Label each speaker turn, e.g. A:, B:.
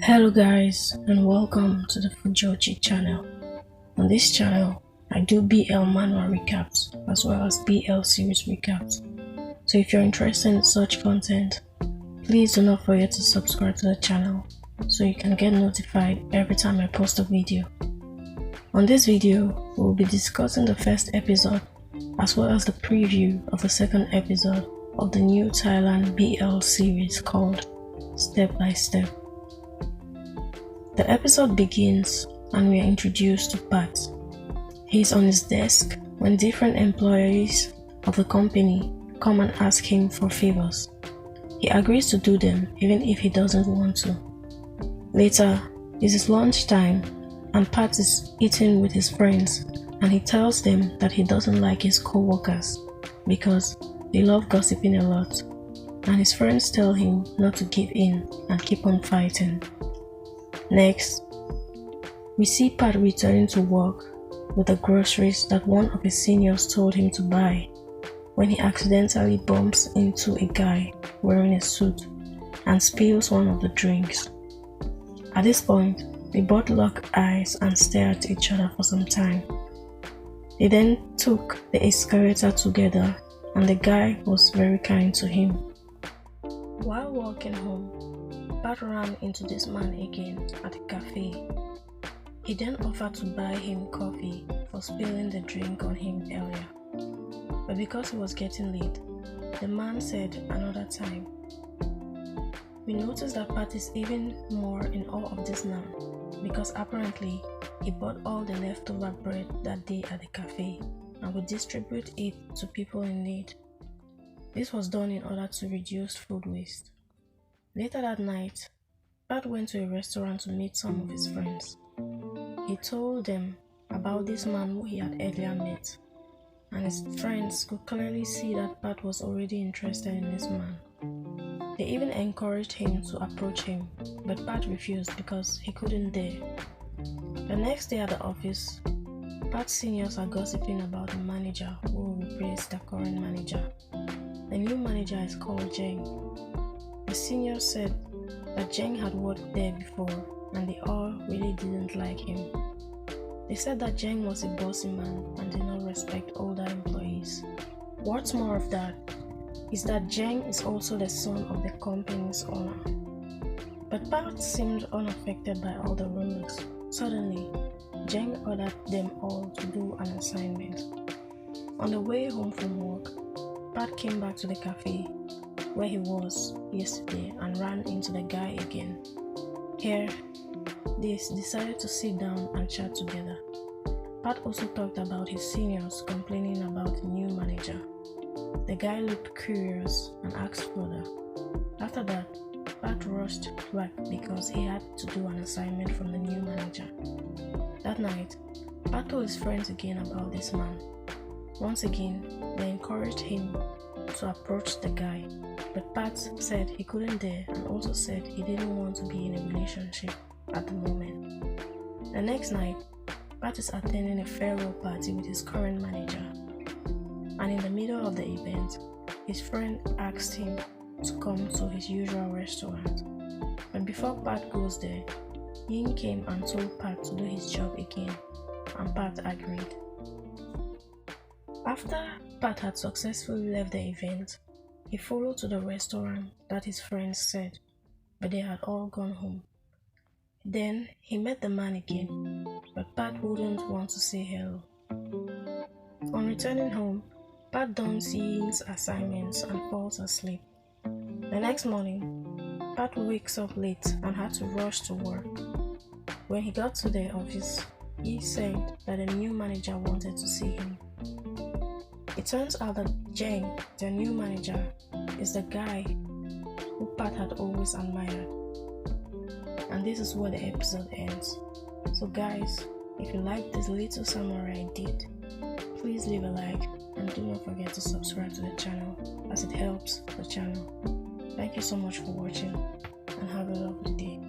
A: Hello guys, and welcome to the Fujochi channel. On this channel, I do BL manual recaps as well as BL series recaps. So if you're interested in such content, please do not forget to subscribe to the channel so you can get notified every time I post a video. On this video, we will be discussing the first episode as well as the preview of the second episode of the new Thailand BL series called Step by Step. The episode begins and we are introduced to Pat. He's on his desk when different employees of the company come and ask him for favors. He agrees to do them even if he doesn't want to. Later, it is lunchtime and Pat is eating with his friends and he tells them that he doesn't like his co-workers because they love gossiping a lot, and his friends tell him not to give in and keep on fighting. Next, we see Pat returning to work with the groceries that one of his seniors told him to buy when he accidentally bumps into a guy wearing a suit and spills one of the drinks. At this point, they both lock eyes and stare at each other for some time. They then took the escalator together and the guy was very kind to him. While walking home, Pat ran into this man again at a cafe. He then offered to buy him coffee for spilling the drink on him earlier. But because he was getting late, the man said another time. We noticed that Pat is even more in awe of this man because apparently he bought all the leftover bread that day at the cafe and would distribute it to people in need. This was done in order to reduce food waste. Later that night, Pat went to a restaurant to meet some of his friends. He told them about this man who he had earlier met, and his friends could clearly see that Pat was already interested in this man. They even encouraged him to approach him, but Pat refused because he couldn't dare. The next day at the office, Pat's seniors are gossiping about the manager who will replace the current manager. The new manager is called Jeng. The seniors said that Jeng had worked there before and they all really didn't like him. They said that Jeng was a bossy man and did not respect older employees. What's more of that is that Jeng is also the son of the company's owner. But Pat seemed unaffected by all the rumors. Suddenly, Jeng ordered them all to do an assignment. On the way home from work, Pat came back to the cafe where he was yesterday and ran into the guy again. Here, they decided to sit down and chat together. Pat also talked about his seniors complaining about the new manager. The guy looked curious and asked further. After that, Pat rushed back because he had to do an assignment from the new manager. That night, Pat told his friends again about this man. Once again, they encouraged him to approach the guy, but Pat said he couldn't dare and also said he didn't want to be in a relationship at the moment. The next night, Pat is attending a farewell party with his current manager, and in the middle of the event, his friend asked him to come to his usual restaurant. But before Pat goes there, Yin came and told Pat to do his job again, and Pat agreed. After Pat had successfully left the event, he followed to the restaurant that his friends said, but they had all gone home. Then he met the man again, but Pat wouldn't want to say hello. On returning home, Pat dons Yin's assignments and falls asleep. The next morning, Pat wakes up late and had to rush to work. When he got to the office, he said that the new manager wanted to see him. It turns out that Jeng, the new manager, is the guy who Pat had always admired. And this is where the episode ends. So guys, if you like this little summary I did, please leave a like and do not forget to subscribe to the channel as it helps the channel. Thank you so much for watching and have a lovely day.